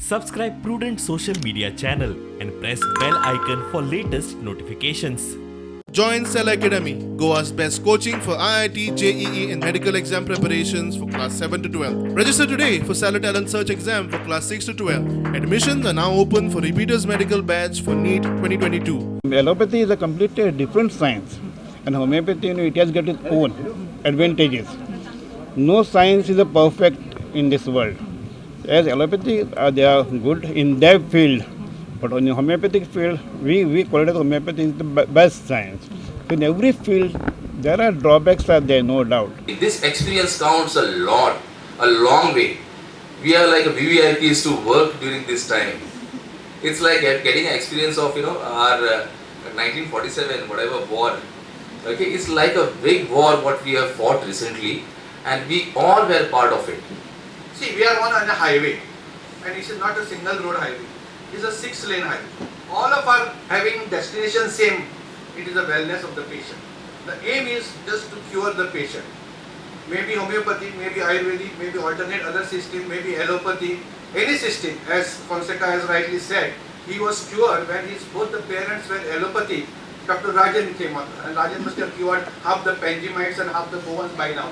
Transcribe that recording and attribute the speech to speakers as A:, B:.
A: Subscribe Prudent social media channel and press bell icon for latest notifications.
B: Join Cell Academy, Goa's best coaching for IIT, JEE and medical exam preparations for class 7 to 12. Register today for Cell Talent Search exam for class 6 to 12. Admissions are now open for repeaters medical batch for NEET 2022.
C: Allopathy is a completely different science, and homeopathy, it has got its own advantages. No science is a perfect in this world. As allopathy, they are good in their field, but on the homeopathic field, we call it as homeopathy is the best science. In every field, there are drawbacks, are there, no doubt.
D: This experience counts a lot, a long way. We are like VVIPs to work during this time. It's like getting an experience of our 1947 whatever war. Okay, it's like a big war what we have fought recently, and we all were part of it.
E: See, we are on a highway, and it is not a single road highway. It is a 6-lane highway. All of our having destination same. It is the wellness of the patient. The aim is just to cure the patient. Maybe homeopathy, maybe Ayurvedic, maybe alternate other system, maybe allopathy, any system. As Fonseca has rightly said, he was cured when both the parents were allopathy. Dr. Rajan came on, and Rajan must have cured half the Pangimites and half the Bowens by now.